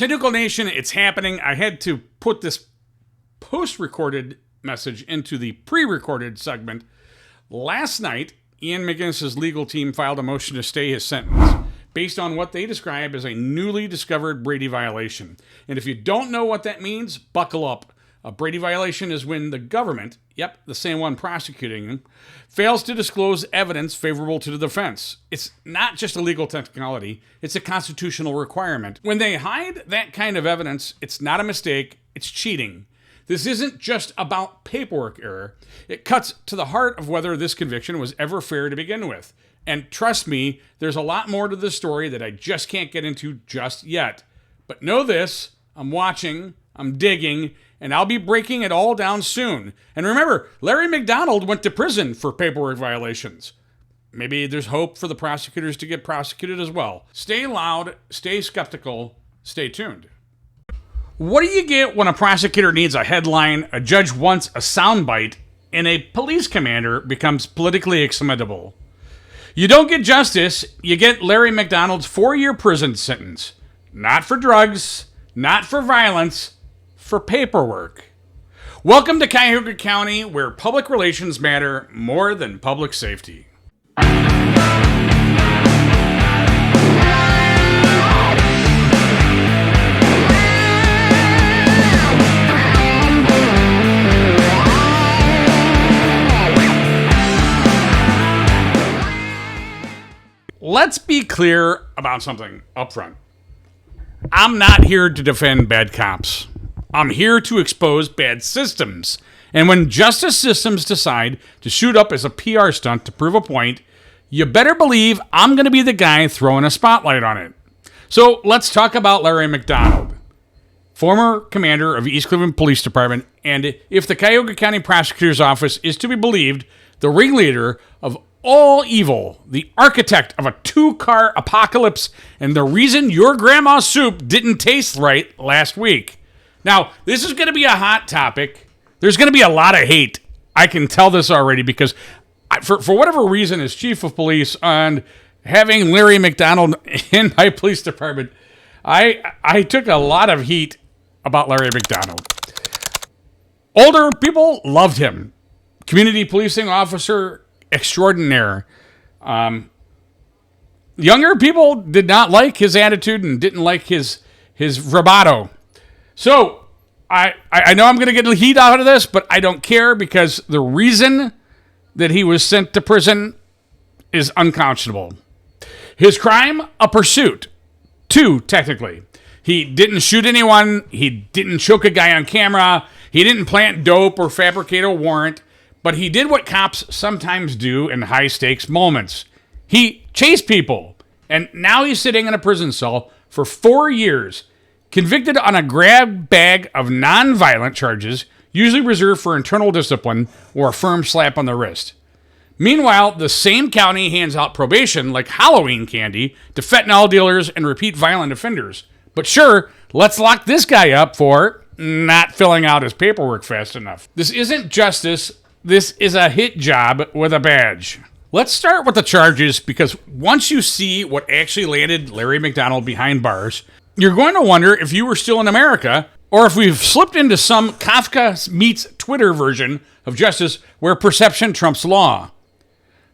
Typical Nation, it's happening. I had to put this post-recorded message into the pre-recorded segment. Last night, Ian McGinnis's legal team filed a motion to stay his sentence based on what they describe as a newly discovered Brady violation. And if you don't know what that means, buckle up. A Brady violation is when the government, yep, the same one prosecuting him, fails to disclose evidence favorable to the defense. It's not just a legal technicality, it's a constitutional requirement. When they hide that kind of evidence, it's not a mistake, it's cheating. This isn't just about paperwork error. It cuts to the heart of whether this conviction was ever fair to begin with. And trust me, there's a lot more to this story that I just can't get into just yet. But know this, I'm watching, I'm digging, and I'll be breaking it all down soon. And remember, Larry McDonald went to prison for paperwork violations. Maybe there's hope for the prosecutors to get prosecuted as well. Stay loud, stay skeptical, stay tuned. What do you get when a prosecutor needs a headline, a judge wants a soundbite, and a police commander becomes politically expendable? You don't get justice, you get Larry McDonald's 4-year prison sentence. Not for drugs, not for violence, for paperwork. Welcome to Cuyahoga County, where public relations matter more than public safety. Let's be clear about something up front. I'm not here to defend bad cops. I'm here to expose bad systems. And when justice systems decide to shoot up as a PR stunt to prove a point, you better believe I'm going to be the guy throwing a spotlight on it. So let's talk about Larry McDonald, former commander of East Cleveland Police Department, and if the Cuyahoga County Prosecutor's Office is to be believed, the ringleader of all evil, the architect of a 2-car apocalypse, and the reason your grandma's soup didn't taste right last week. Now, this is going to be a hot topic. There's going to be a lot of hate. I can tell this already because for whatever reason, as chief of police and having Larry McDonald in my police department, I took a lot of heat about Larry McDonald. Older people loved him. Community policing officer extraordinaire. Younger people did not like his attitude and didn't like his bravado. So, I know I'm going to get heat out of this, but I don't care because the reason that he was sent to prison is unconscionable. His crime, a pursuit. 2, technically. He didn't shoot anyone. He didn't choke a guy on camera. He didn't plant dope or fabricate a warrant. But he did what cops sometimes do in high-stakes moments. He chased people. And now he's sitting in a prison cell for 4 years, convicted on a grab bag of non-violent charges, usually reserved for internal discipline or a firm slap on the wrist. Meanwhile, the same county hands out probation like Halloween candy to fentanyl dealers and repeat violent offenders. But sure, let's lock this guy up for not filling out his paperwork fast enough. This isn't justice. This is a hit job with a badge. Let's start with the charges because once you see what actually landed Larry McDonald behind bars, you're going to wonder if you were still in America or if we've slipped into some Kafka meets Twitter version of justice where perception trumps law.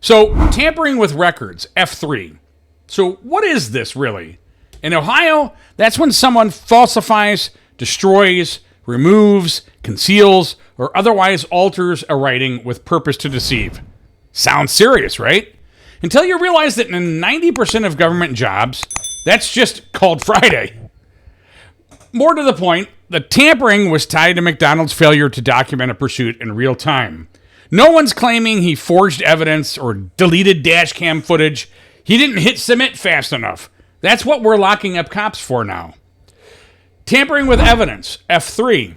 So, tampering with records, F3. So, what is this really? In Ohio, that's when someone falsifies, destroys, removes, conceals, or otherwise alters a writing with purpose to deceive. Sounds serious, right? Until you realize that in 90% of government jobs, that's just called Friday. More to the point, the tampering was tied to McDonald's failure to document a pursuit in real time. No one's claiming he forged evidence or deleted dash cam footage. He didn't hit submit fast enough. That's what we're locking up cops for now. Tampering with evidence, F3.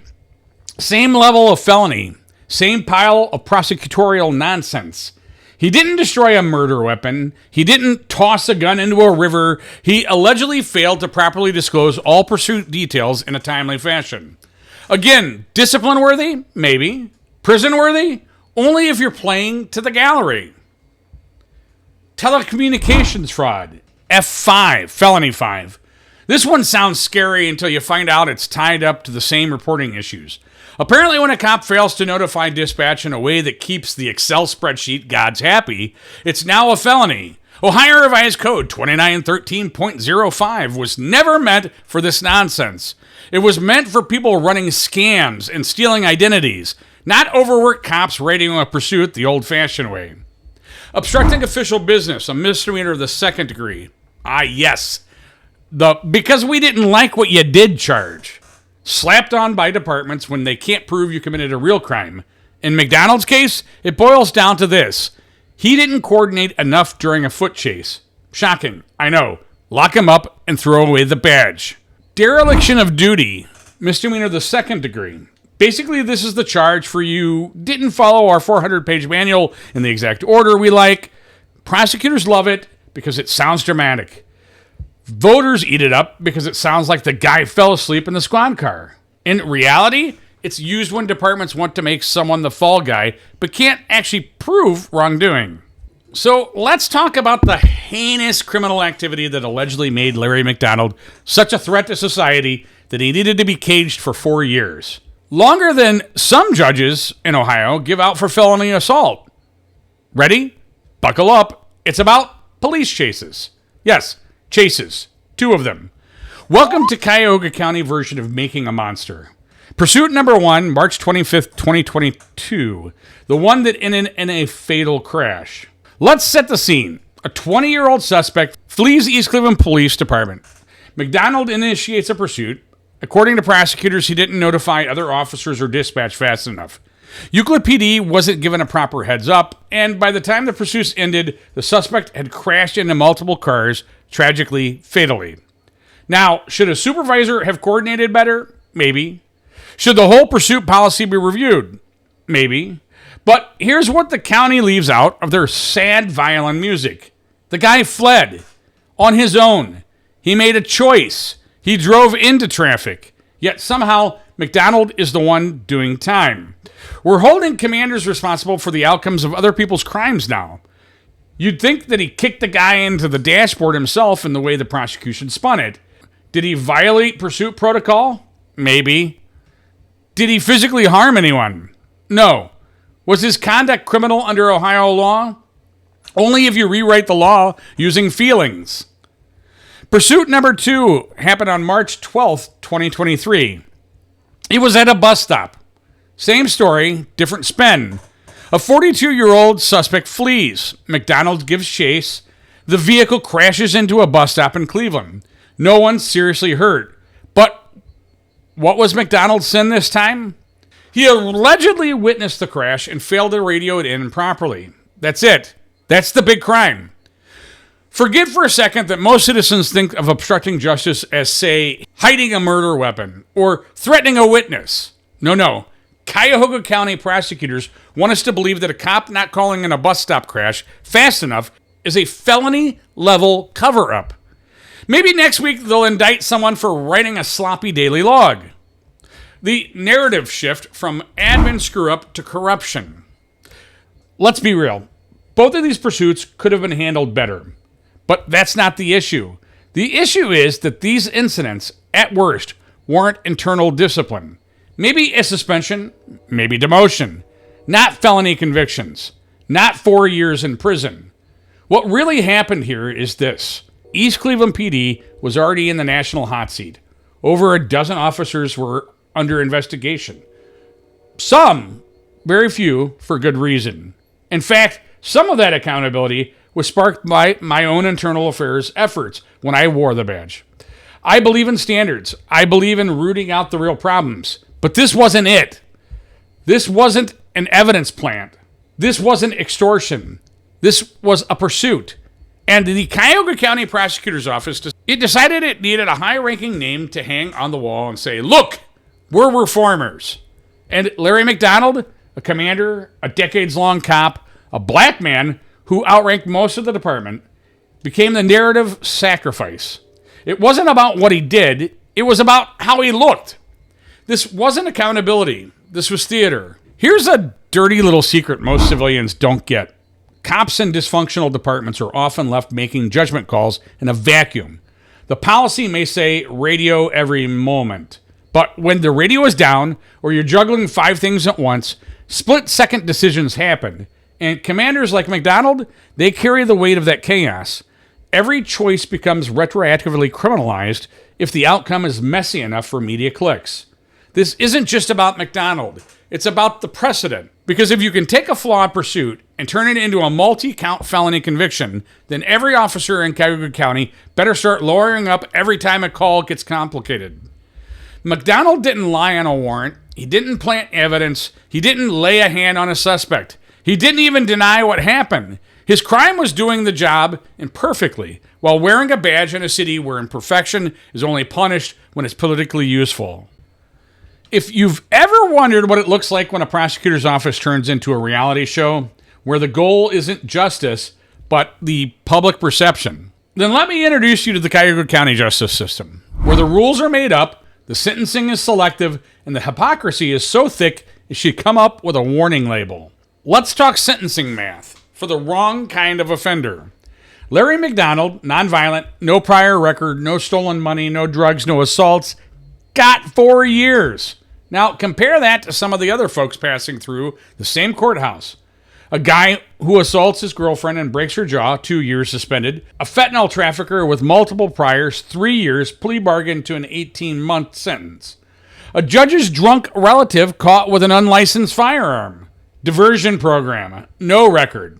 Same level of felony. Same pile of prosecutorial nonsense. He didn't destroy a murder weapon. He didn't toss a gun into a river. He allegedly failed to properly disclose all pursuit details in a timely fashion. Again, discipline-worthy? Maybe. Prison-worthy? Only if you're playing to the gallery. Telecommunications fraud, F5, felony 5. This one sounds scary until you find out it's tied up to the same reporting issues. Apparently, when a cop fails to notify dispatch in a way that keeps the Excel spreadsheet gods happy, it's now a felony. Ohio Revised Code 2913.05 was never meant for this nonsense. It was meant for people running scams and stealing identities, not overworked cops radioing a pursuit the old-fashioned way. Obstructing official business, a misdemeanor of the second degree. Ah, yes. Because we didn't like what you did charge. Slapped on by departments when they can't prove you committed a real crime. In McDonald's case, it boils down to this. He didn't coordinate enough during a foot chase. Shocking, I know. Lock him up and throw away the badge. Dereliction of duty, misdemeanor of the second degree. Basically, this is the charge for you didn't follow our 400-page manual in the exact order we like. Prosecutors love it because it sounds dramatic. Voters eat it up because it sounds like the guy fell asleep in the squad car. In reality, it's used when departments want to make someone the fall guy, but can't actually prove wrongdoing. So let's talk about the heinous criminal activity that allegedly made Larry McDonald such a threat to society that he needed to be caged for 4 years. Longer than some judges in Ohio give out for felony assault. Ready? Buckle up. It's about police chases. Yes, chases. 2 of them. Welcome to Cuyahoga County version of Making a Monster. Pursuit number 1, March 25th, 2022. The one that ended in a fatal crash. Let's set the scene. A 20-year-old suspect flees East Cleveland Police Department. McDonald initiates a pursuit. According to prosecutors, he didn't notify other officers or dispatch fast enough. Euclid PD wasn't given a proper heads up, and by the time the pursuits ended, the suspect had crashed into multiple cars, tragically, fatally. Now, should a supervisor have coordinated better? Maybe. Should the whole pursuit policy be reviewed? Maybe. But here's what the county leaves out of their sad violin music. The guy fled on his own. He made a choice. He drove into traffic. Yet somehow, McDonald is the one doing time. We're holding commanders responsible for the outcomes of other people's crimes now. You'd think that he kicked the guy into the dashboard himself in the way the prosecution spun it. Did he violate pursuit protocol? Maybe. Did he physically harm anyone? No. Was his conduct criminal under Ohio law? Only if you rewrite the law using feelings. Pursuit number 2 happened on March 12th, 2023. He was at a bus stop. Same story, different spin. A 42-year-old suspect flees. McDonald gives chase. The vehicle crashes into a bus stop in Cleveland. No one's seriously hurt. But what was McDonald's sin this time? He allegedly witnessed the crash and failed to radio it in properly. That's it. That's the big crime. Forget for a second that most citizens think of obstructing justice as, say, hiding a murder weapon or threatening a witness. No. Cuyahoga County prosecutors want us to believe that a cop not calling in a bus stop crash fast enough is a felony-level cover-up. Maybe next week they'll indict someone for writing a sloppy daily log. The narrative shift from admin screw-up to corruption. Let's be real. Both of these pursuits could have been handled better. But that's not the issue. The issue is that these incidents, at worst, warrant internal discipline. Maybe a suspension, maybe demotion. Not felony convictions. Not 4 years in prison. What really happened here is this. East Cleveland PD was already in the national hot seat. Over a dozen officers were under investigation. Some, very few, for good reason. In fact, some of that accountability was sparked by my own internal affairs efforts when I wore the badge. I believe in standards. I believe in rooting out the real problems. But this wasn't it. This wasn't an evidence plant. This wasn't extortion. This was a pursuit. And the Cuyahoga County Prosecutor's Office, it decided it needed a high-ranking name to hang on the wall and say, look, we're reformers. And Larry McDonald, a commander, a decades-long cop, a black man who outranked most of the department, became the narrative sacrifice. It wasn't about what he did. It was about how he looked. This wasn't accountability. This was theater. Here's a dirty little secret most civilians don't get. Cops in dysfunctional departments are often left making judgment calls in a vacuum. The policy may say radio every moment. But when the radio is down, or you're juggling 5 things at once, split-second decisions happen. And commanders like McDonald, they carry the weight of that chaos. Every choice becomes retroactively criminalized if the outcome is messy enough for media clicks. This isn't just about McDonald. It's about the precedent. Because if you can take a flawed pursuit and turn it into a multi-count felony conviction, then every officer in Cuyahoga County better start lawyering up every time a call gets complicated. McDonald didn't lie on a warrant. He didn't plant evidence. He didn't lay a hand on a suspect. He didn't even deny what happened. His crime was doing the job imperfectly, while wearing a badge in a city where imperfection is only punished when it's politically useful. If you've ever wondered what it looks like when a prosecutor's office turns into a reality show, where the goal isn't justice, but the public perception, then let me introduce you to the Cuyahoga County justice system, where the rules are made up, the sentencing is selective, and the hypocrisy is so thick it should come up with a warning label. Let's talk sentencing math for the wrong kind of offender. Larry McDonald, nonviolent, no prior record, no stolen money, no drugs, no assaults, got 4 years. Now compare that to some of the other folks passing through the same courthouse. A guy who assaults his girlfriend and breaks her jaw, 2 years suspended. A fentanyl trafficker with multiple priors, 3 years, plea bargain to an 18-month sentence. A judge's drunk relative caught with an unlicensed firearm. Diversion program, no record.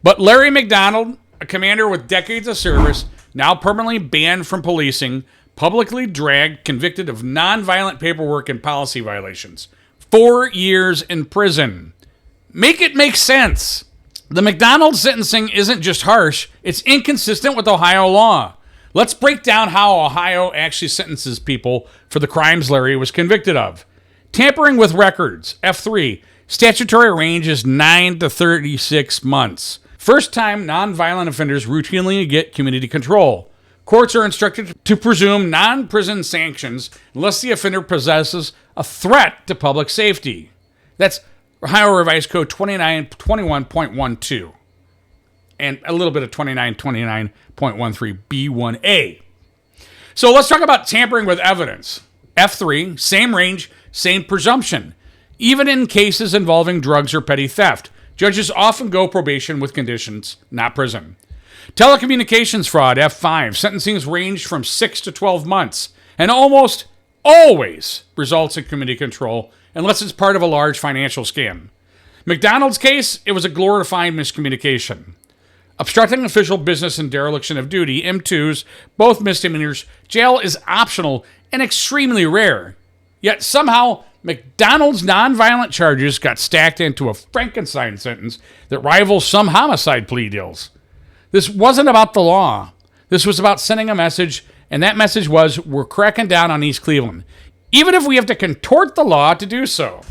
But Larry McDonald, a commander with decades of service, now permanently banned from policing, publicly dragged, convicted of nonviolent paperwork and policy violations. 4 years in prison. Make it make sense. The McDonald sentencing isn't just harsh, it's inconsistent with Ohio law. Let's break down how Ohio actually sentences people for the crimes Larry was convicted of. Tampering with records, F3. Statutory range is 9 to 36 months. First-time nonviolent offenders routinely get community control. Courts are instructed to presume non-prison sanctions unless the offender possesses a threat to public safety. That's Ohio Revised Code 2921.12 and a little bit of 2929.13B1A. So let's talk about tampering with evidence. F3, same range, same presumption. Even in cases involving drugs or petty theft, judges often go probation with conditions, not prison. Telecommunications fraud, F5, sentencings range from 6 to 12 months and almost always results in community control unless it's part of a large financial scam. McDonald's case, it was a glorified miscommunication. Obstructing official business and dereliction of duty, M2s, both misdemeanors, jail is optional and extremely rare. Yet somehow, McDonald's nonviolent charges got stacked into a Frankenstein sentence that rivals some homicide plea deals. This wasn't about the law. This was about sending a message, and that message was, we're cracking down on East Cleveland, even if we have to contort the law to do so.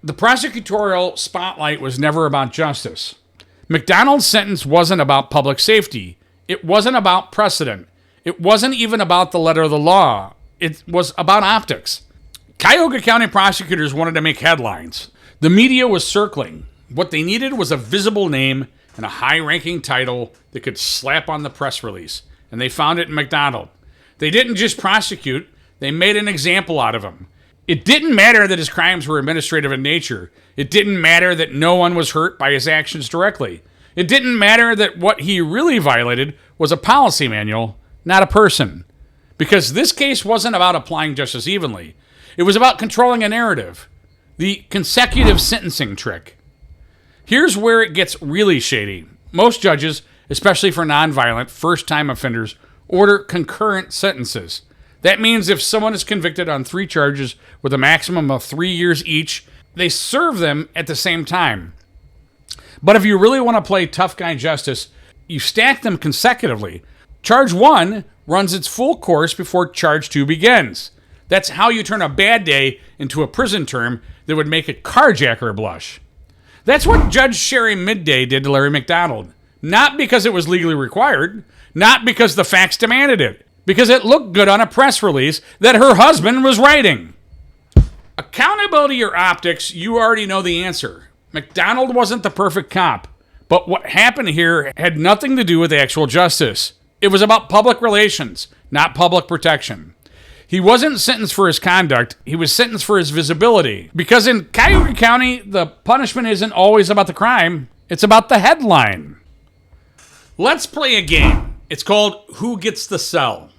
The prosecutorial spotlight was never about justice. McDonald's sentence wasn't about public safety. It wasn't about precedent. It wasn't even about the letter of the law. It was about optics. Cuyahoga County prosecutors wanted to make headlines. The media was circling. What they needed was a visible name and a high-ranking title that could slap on the press release, and they found it in McDonald. They didn't just prosecute, they made an example out of him. It didn't matter that his crimes were administrative in nature. It didn't matter that no one was hurt by his actions directly. It didn't matter that what he really violated was a policy manual, not a person. Because this case wasn't about applying justice evenly. It was about controlling a narrative. The consecutive sentencing trick. Here's where it gets really shady. Most judges, especially for nonviolent, first-time offenders, order concurrent sentences. That means if someone is convicted on 3 charges with a maximum of 3 years each, they serve them at the same time. But if you really want to play tough guy justice, you stack them consecutively. Charge 1 runs its full course before charge 2 begins. That's how you turn a bad day into a prison term that would make a carjacker blush. That's what Judge Sherry Midday did to Larry McDonald. Not because it was legally required, not because the facts demanded it, because it looked good on a press release that her husband was writing. Accountability or optics, you already know the answer. McDonald wasn't the perfect cop, but what happened here had nothing to do with actual justice. It was about public relations, not public protection. He wasn't sentenced for his conduct, he was sentenced for his visibility. Because in Cuyahoga County, the punishment isn't always about the crime, it's about the headline. Let's play a game. It's called Who Gets the Cell?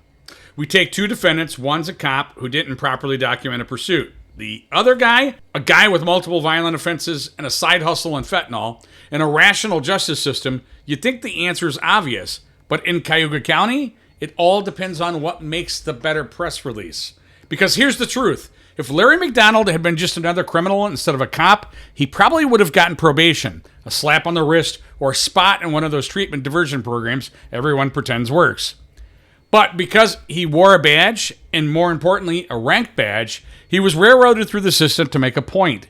We take two defendants, one's a cop who didn't properly document a pursuit. The other guy, a guy with multiple violent offenses and a side hustle in fentanyl. In a rational justice system, you'd think the answer is obvious. But in Cuyahoga County, it all depends on what makes the better press release. Because here's the truth. If Larry McDonald had been just another criminal instead of a cop, he probably would have gotten probation, a slap on the wrist, or a spot in one of those treatment diversion programs everyone pretends works. But because he wore a badge, and more importantly, a rank badge, he was railroaded through the system to make a point.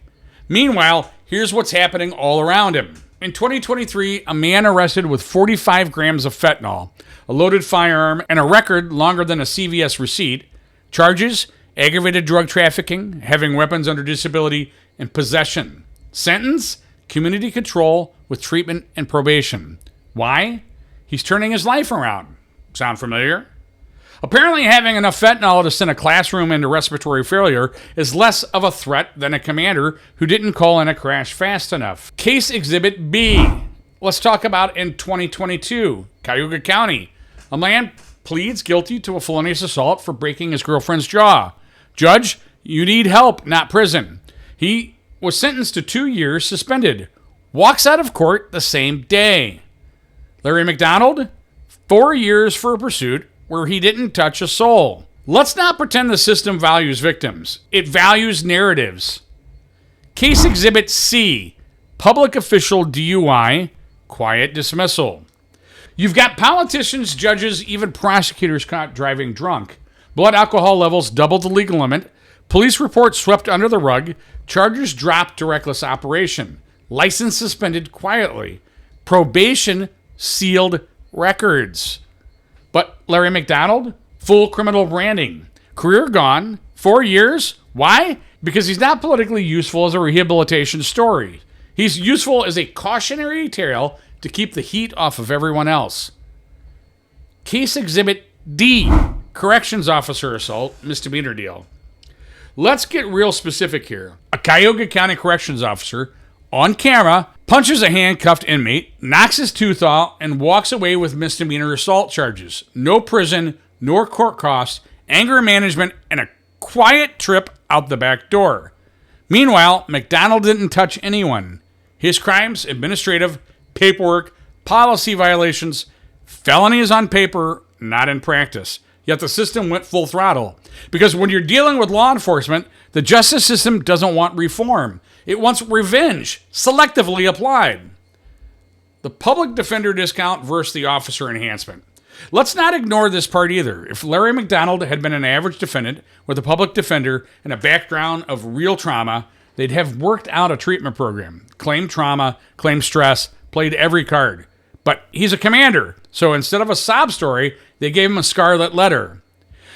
Meanwhile, here's what's happening all around him. In 2023, a man arrested with 45 grams of fentanyl, a loaded firearm, and a record longer than a CVS receipt. Charges: aggravated drug trafficking, having weapons under disability, and possession. Sentence: community control with treatment and probation. Why? He's turning his life around. Sound familiar? Apparently, having enough fentanyl to send a classroom into respiratory failure is less of a threat than a commander who didn't call in a crash fast enough. Case Exhibit B. Let's talk about in 2022, Cuyahoga County. A man pleads guilty to a felonious assault for breaking his girlfriend's jaw. Judge, you need help, not prison. He was sentenced to 2 years suspended. Walks out of court the same day. Larry McDonald, 4 years for a pursuit where he didn't touch a soul. Let's not pretend the system values victims. It values narratives. Case Exhibit C, public official DUI, quiet dismissal. You've got politicians, judges, even prosecutors caught driving drunk. Blood alcohol levels doubled the legal limit. Police reports swept under the rug. Charges dropped to reckless operation. License suspended quietly. Probation sealed records. But Larry McDonald, full criminal branding. Career gone. 4 years. Why? Because he's not politically useful as a rehabilitation story. He's useful as a cautionary tale to keep the heat off of everyone else. Case Exhibit D, corrections officer assault, misdemeanor deal. Let's get real specific here. A Cuyahoga County corrections officer, on camera, punches a handcuffed inmate, knocks his tooth out, and walks away with misdemeanor assault charges. No prison, nor court costs, anger management, and a quiet trip out the back door. Meanwhile, McDonald didn't touch anyone. His crimes: administrative, paperwork, policy violations, felonies on paper, not in practice. Yet the system went full throttle. Because when you're dealing with law enforcement, the justice system doesn't want reform. It wants revenge, selectively applied. The public defender discount versus the officer enhancement. Let's not ignore this part either. If Larry McDonald had been an average defendant with a public defender and a background of real trauma, they'd have worked out a treatment program. Claimed trauma, claimed stress, played every card. But he's a commander, so instead of a sob story, they gave him a scarlet letter.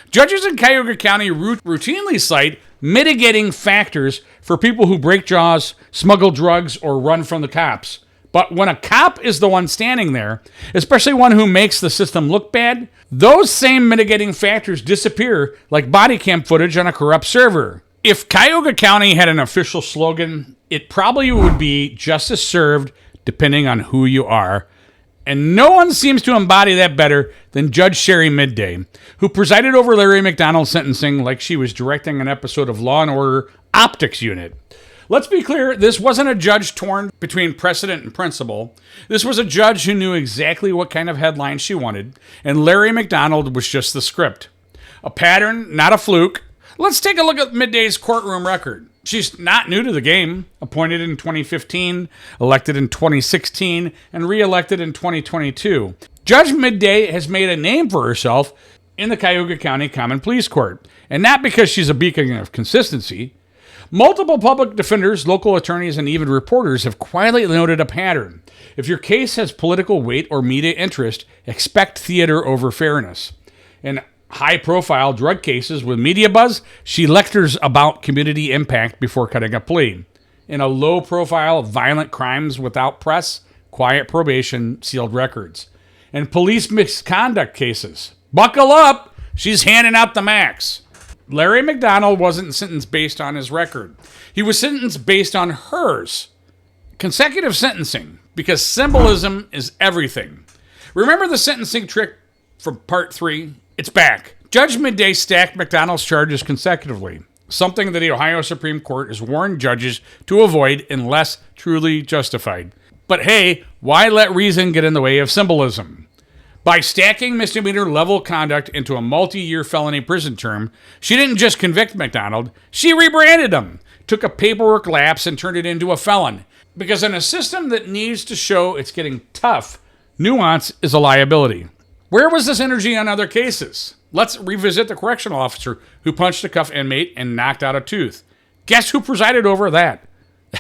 Judges in Cuyahoga County routinely cite mitigating factors for people who break jaws, smuggle drugs, or run from the cops. But when a cop is the one standing there, especially one who makes the system look bad, those same mitigating factors disappear like body cam footage on a corrupt server. If Cuyahoga County had an official slogan, it probably would be justice served depending on who you are. And no one seems to embody that better than Judge Sherry Midday, who presided over Larry McDonald's sentencing like she was directing an episode of Law & Order Optics Unit. Let's be clear, this wasn't a judge torn between precedent and principle. This was a judge who knew exactly what kind of headline she wanted, and Larry McDonald was just the script. A pattern, not a fluke. Let's take a look at Midday's courtroom record. She's not new to the game. Appointed in 2015, elected in 2016, and re-elected in 2022. Judge Midday has made a name for herself in the Cuyahoga County Common Pleas Court, and not because she's a beacon of consistency. Multiple public defenders, local attorneys, and even reporters have quietly noted a pattern. If your case has political weight or media interest, expect theater over fairness. In high-profile drug cases with media buzz, she lectures about community impact before cutting a plea. In a low-profile violent crimes without press, quiet probation, sealed records. In police misconduct cases, buckle up, She's handing out the max. Larry McDonald wasn't sentenced based on his record. He was sentenced based on hers. Consecutive sentencing, because symbolism is everything. Remember the sentencing trick from part 3? It's back. Judge Midday stacked McDonald's charges consecutively, something that the Ohio Supreme Court has warned judges to avoid unless truly justified. But hey, why let reason get in the way of symbolism? By stacking misdemeanor level conduct into a multi-year felony prison term, she didn't just convict McDonald, she rebranded him, took a paperwork lapse and turned it into a felon. Because in a system that needs to show it's getting tough, nuance is a liability. Where was this energy on other cases? Let's revisit the correctional officer who punched a cuff inmate and knocked out a tooth. Guess who presided over that?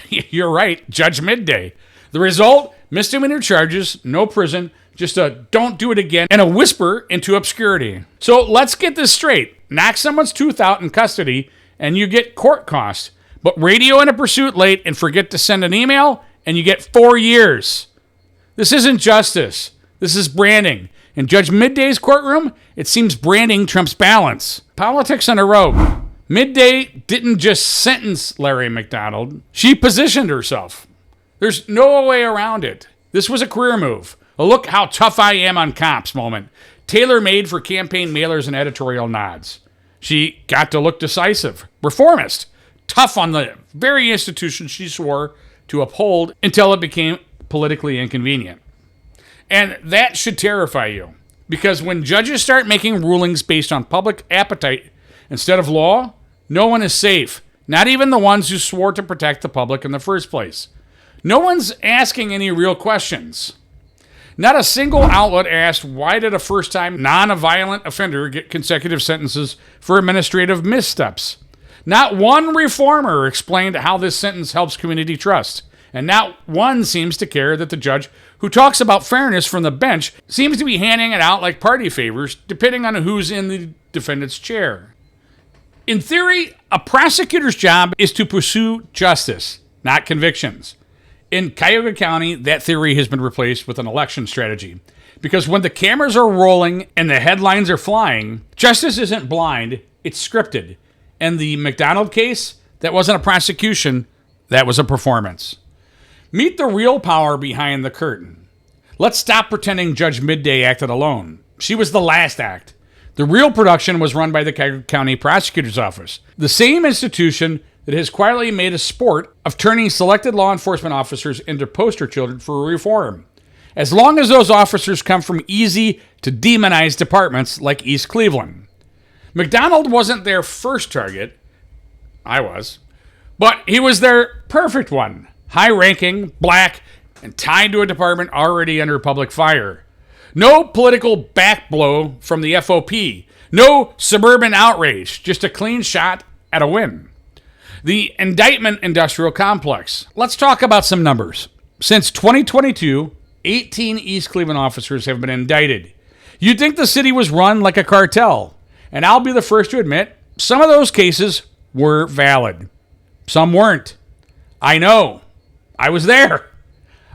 You're right, Judge Midday. The result? Misdemeanor charges, no prison, just a don't do it again, and a whisper into obscurity. So let's get this straight. Knock someone's tooth out in custody, and you get court costs. But radio in a pursuit late and forget to send an email, and you get 4 years. This isn't justice. This is branding. In Judge Midday's courtroom, it seems branding trumps balance. Politics on a road. Midday didn't just sentence Larry McDonald. She positioned herself. There's no way around it. This was a career move. A look how tough I am on cops moment. Tailor-made for campaign mailers and editorial nods. She got to look decisive. Reformist. Tough on the very institution she swore to uphold until it became politically inconvenient. And that should terrify you. Because when judges start making rulings based on public appetite instead of law, no one is safe. Not even the ones who swore to protect the public in the first place. No one's asking any real questions. Not a single outlet asked, why did a first-time non-violent offender get consecutive sentences for administrative missteps? Not one reformer explained how this sentence helps community trust. And not one seems to care that the judge who talks about fairness from the bench seems to be handing it out like party favors, depending on who's in the defendant's chair. In theory, a prosecutor's job is to pursue justice, not convictions. In Cuyahoga County, that theory has been replaced with an election strategy. Because when the cameras are rolling and the headlines are flying, justice isn't blind, it's scripted. And the McDonald case, that wasn't a prosecution, that was a performance. Meet the real power behind the curtain. Let's stop pretending Judge Midday acted alone. She was the last act. The real production was run by the Cuyahoga County Prosecutor's Office, the same institution that has quietly made a sport of turning selected law enforcement officers into poster children for reform. As long as those officers come from easy to demonized departments like East Cleveland. McDonald wasn't their first target. I was. But he was their perfect one. High-ranking, black, and tied to a department already under public fire. No political backblow from the FOP. No suburban outrage. Just a clean shot at a win. The indictment industrial complex. Let's talk about some numbers. Since 2022, 18 East Cleveland officers have been indicted. You'd think the city was run like a cartel. And I'll be the first to admit, some of those cases were valid. Some weren't. I know. I was there.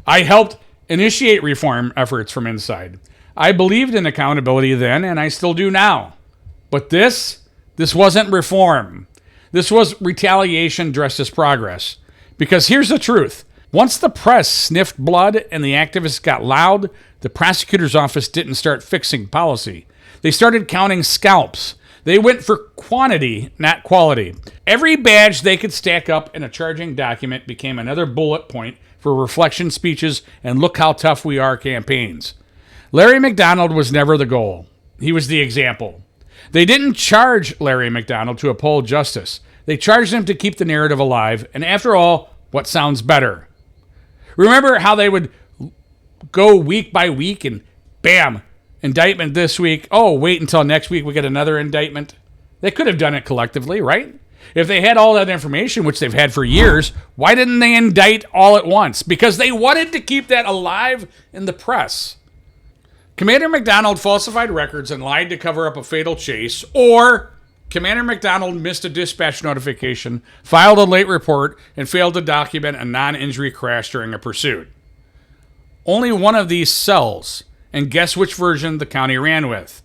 I helped initiate reform efforts from inside. I believed in accountability then, and I still do now. But this wasn't reform. This was retaliation dressed as progress. Because here's the truth. Once the press sniffed blood and the activists got loud, the prosecutor's office didn't start fixing policy. They started counting scalps. They went for quantity, not quality. Every badge they could stack up in a charging document became another bullet point for reflection speeches and look how tough we are campaigns. Larry McDonald was never the goal. He was the example. They didn't charge Larry McDonald to uphold justice. They charged him to keep the narrative alive, and after all, what sounds better? Remember how they would go week by week and bam, indictment this week. Oh, wait until next week we get another indictment. They could have done it collectively, right? If they had all that information, which they've had for years, why didn't they indict all at once? Because they wanted to keep that alive in the press. Commander McDonald falsified records and lied to cover up a fatal chase, or Commander McDonald missed a dispatch notification, filed a late report, and failed to document a non-injury crash during a pursuit. Only one of these sells, and guess which version the county ran with.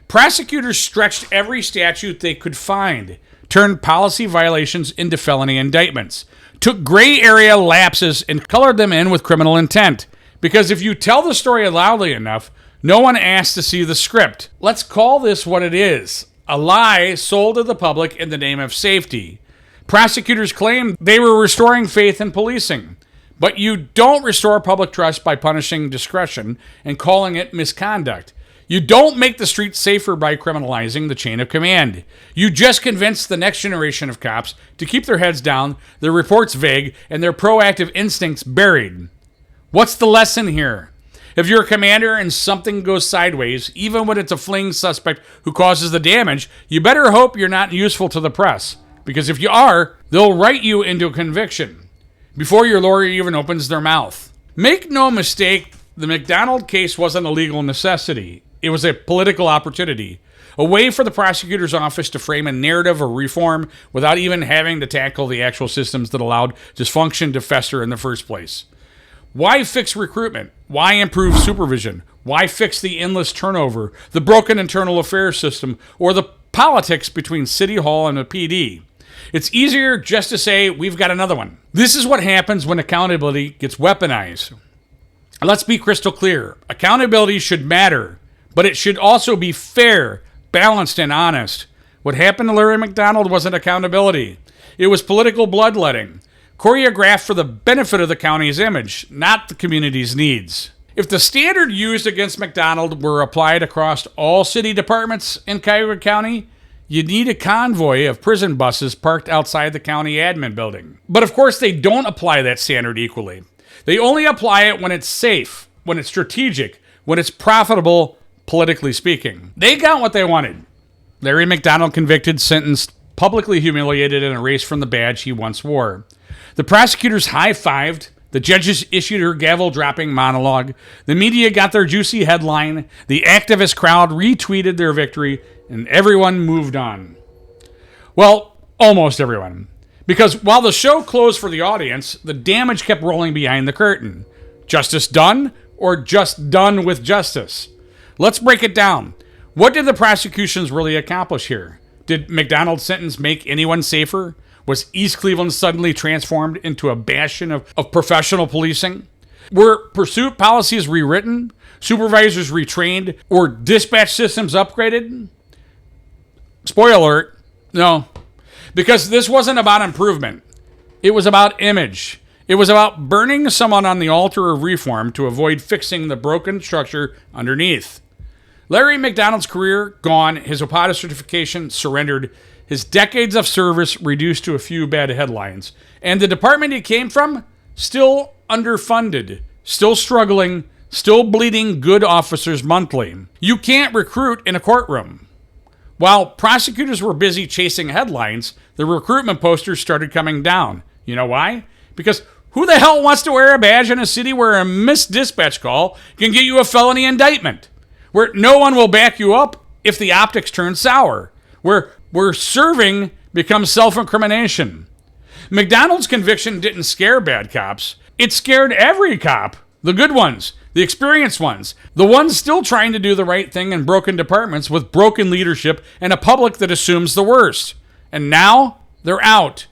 Prosecutors stretched every statute they could find, turned policy violations into felony indictments, took gray area lapses and colored them in with criminal intent. Because if you tell the story loudly enough, no one asks to see the script. Let's call this what it is: a lie sold to the public in the name of safety. Prosecutors claimed they were restoring faith in policing. But you don't restore public trust by punishing discretion and calling it misconduct. You don't make the streets safer by criminalizing the chain of command. You just convince the next generation of cops to keep their heads down, their reports vague, and their proactive instincts buried. What's the lesson here? If you're a commander and something goes sideways, even when it's a fleeing suspect who causes the damage, you better hope you're not useful to the press. Because if you are, they'll write you into a conviction before your lawyer even opens their mouth. Make no mistake, the McDonald case wasn't a legal necessity. It was a political opportunity, a way for the prosecutor's office to frame a narrative of reform without even having to tackle the actual systems that allowed dysfunction to fester in the first place. Why fix recruitment? Why improve supervision? Why fix the endless turnover, the broken internal affairs system, or the politics between City Hall and the PD? It's easier just to say, we've got another one. This is what happens when accountability gets weaponized. Let's be crystal clear. Accountability should matter, but it should also be fair, balanced, and honest. What happened to Larry McDonald wasn't accountability. It was political bloodletting, choreographed for the benefit of the county's image, not the community's needs. If the standard used against McDonald were applied across all city departments in Cuyahoga County, you'd need a convoy of prison buses parked outside the county admin building. But of course, they don't apply that standard equally. They only apply it when it's safe, when it's strategic, when it's profitable, politically speaking. They got what they wanted. Larry McDonald convicted, sentenced, publicly humiliated, and erased from the badge he once wore. The prosecutors high-fived. The judges issued her gavel-dropping monologue. The media got their juicy headline. The activist crowd retweeted their victory, and everyone moved on. Well, almost everyone. Because while the show closed for the audience, the damage kept rolling behind the curtain. Justice done, or just done with justice? Let's break it down. What did the prosecutions really accomplish here? Did McDonald's sentence make anyone safer? Was East Cleveland suddenly transformed into a bastion of professional policing? Were pursuit policies rewritten, supervisors retrained, or dispatch systems upgraded? Spoiler alert, no. Because this wasn't about improvement. It was about image. It was about burning someone on the altar of reform to avoid fixing the broken structure underneath. Larry McDonald's career gone, his OPATA certification surrendered, his decades of service reduced to a few bad headlines, and the department he came from still underfunded, still struggling, still bleeding good officers monthly. You can't recruit in a courtroom. While prosecutors were busy chasing headlines, the recruitment posters started coming down. You know why? Because who the hell wants to wear a badge in a city where a missed dispatch call can get you a felony indictment? Where no one will back you up if the optics turn sour? Where serving becomes self-incrimination? McDonald's conviction didn't scare bad cops. It scared every cop. The good ones, the experienced ones, the ones still trying to do the right thing in broken departments with broken leadership and a public that assumes the worst. And now they're out,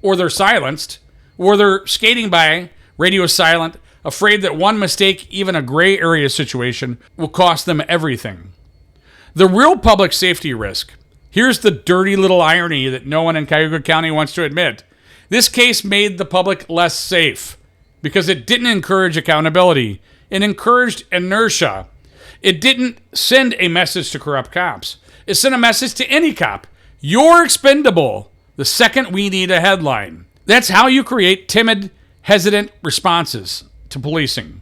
or they're silenced, or they're skating by, radio silent, afraid that one mistake, even a gray area situation, will cost them everything. The real public safety risk. Here's the dirty little irony that no one in Cuyahoga County wants to admit. This case made the public less safe because it didn't encourage accountability. It encouraged inertia. It didn't send a message to corrupt cops. It sent a message to any cop. You're expendable the second we need a headline. That's how you create timid, hesitant responses to policing.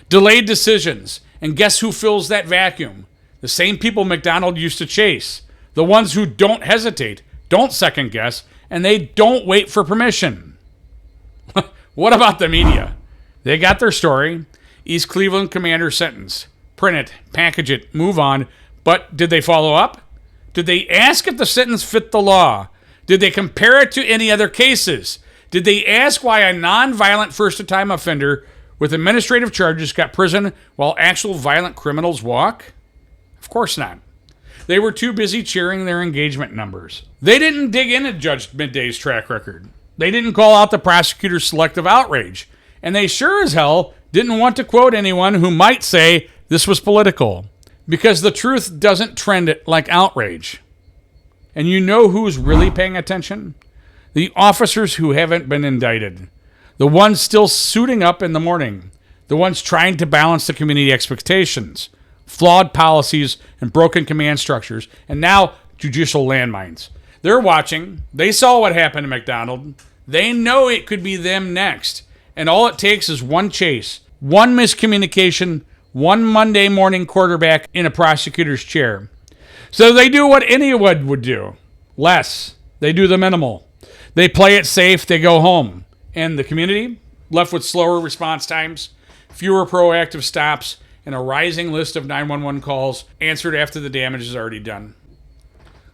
Delayed decisions. And guess who fills that vacuum? The same people McDonald used to chase. The ones who don't hesitate, don't second guess, and they don't wait for permission. What about the media? They got their story. East Cleveland commander sentence. Print it, package it, move on. But did they follow up? Did they ask if the sentence fit the law? Did they compare it to any other cases? Did they ask why a non-violent first-time offender with administrative charges got prison while actual violent criminals walk? Of course not. They were too busy cheering their engagement numbers. They didn't dig into Judge Midday's track record. They didn't call out the prosecutor's selective outrage. And they sure as hell didn't want to quote anyone who might say this was political. Because the truth doesn't trend like outrage. And you know who's really paying attention? The officers who haven't been indicted. The ones still suiting up in the morning. The ones trying to balance the community expectations. Flawed policies and broken command structures. And now judicial landmines. They're watching. They saw what happened to McDonald. They know it could be them next. And all it takes is one chase. One miscommunication. One Monday morning quarterback in a prosecutor's chair. So they do what anyone would do. Less. They do the minimal. They play it safe. They go home. And the community, left with slower response times, fewer proactive stops, and a rising list of 911 calls answered after the damage is already done.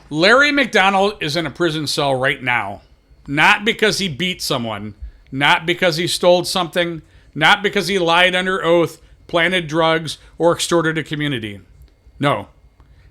Larry McDonald is in a prison cell right now. Not because he beat someone. Not because he stole something. Not because he lied under oath, planted drugs, or extorted a community. No.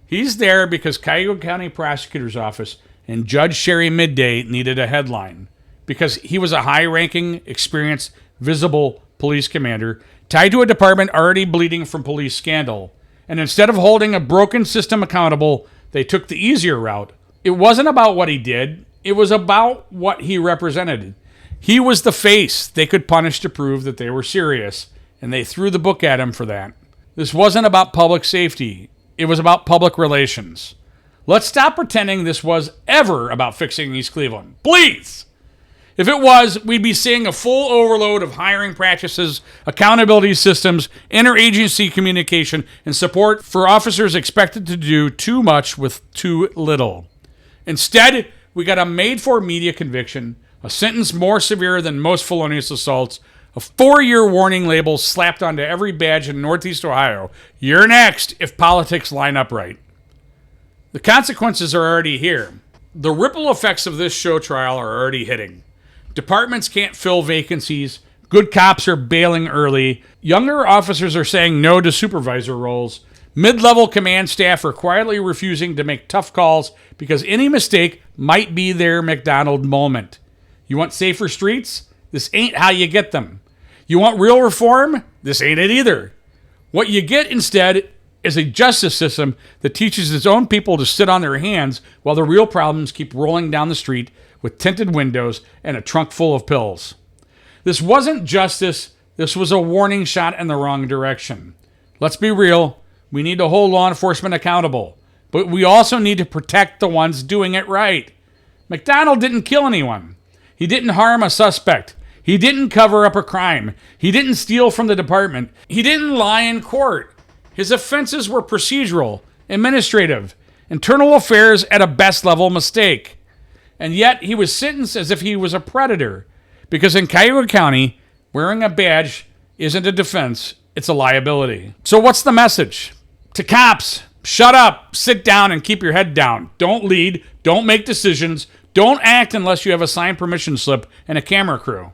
He's there because Cuyahoga County Prosecutor's Office and Judge Sherry Midday needed a headline. Because he was a high-ranking, experienced, visible police commander tied to a department already bleeding from police scandal. And instead of holding a broken system accountable, they took the easier route. It wasn't about what he did. It was about what he represented. He was the face they could punish to prove that they were serious. And they threw the book at him for that. This wasn't about public safety. It was about public relations. Let's stop pretending this was ever about fixing East Cleveland. Please! If it was, we'd be seeing a full overload of hiring practices, accountability systems, interagency communication, and support for officers expected to do too much with too little. Instead, we got a made-for-media conviction, a sentence more severe than most felonious assaults, a 4-year warning label slapped onto every badge in Northeast Ohio. You're next if politics line up right. The consequences are already here. The ripple effects of this show trial are already hitting. Departments can't fill vacancies. Good cops are bailing early. Younger officers are saying no to supervisor roles. Mid-level command staff are quietly refusing to make tough calls because any mistake might be their McDonald moment. You want safer streets? This ain't how you get them. You want real reform? This ain't it either. What you get instead is a justice system that teaches its own people to sit on their hands while the real problems keep rolling down the street with tinted windows and a trunk full of pills. This wasn't justice. This was a warning shot in the wrong direction. Let's be real. We need to hold law enforcement accountable. But we also need to protect the ones doing it right. McDonald didn't kill anyone. He didn't harm a suspect. He didn't cover up a crime. He didn't steal from the department. He didn't lie in court. His offenses were procedural, administrative, internal affairs at a best level mistake. And yet he was sentenced as if he was a predator. Because in Cuyahoga County, wearing a badge isn't a defense, it's a liability. So what's the message? To cops, shut up, sit down, and keep your head down. Don't lead, don't make decisions, don't act unless you have a signed permission slip and a camera crew.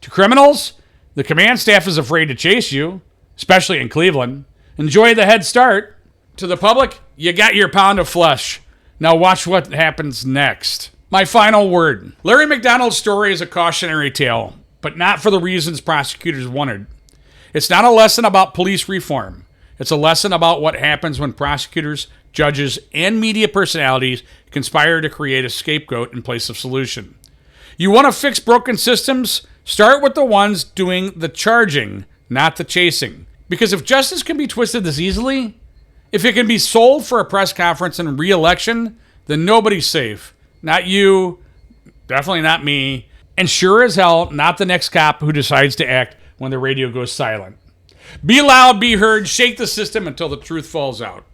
To criminals, the command staff is afraid to chase you, especially in Cleveland. Enjoy the head start. To the public, you got your pound of flesh. Now watch what happens next. My final word. Larry McDonald's story is a cautionary tale, but not for the reasons prosecutors wanted. It's not a lesson about police reform. It's a lesson about what happens when prosecutors, judges, and media personalities conspire to create a scapegoat in place of solution. You want to fix broken systems? Start with the ones doing the charging, not the chasing. Because if justice can be twisted this easily, if it can be sold for a press conference and re-election, then nobody's safe. Not you, definitely not me, and sure as hell, not the next cop who decides to act when the radio goes silent. Be loud, be heard, shake the system until the truth falls out.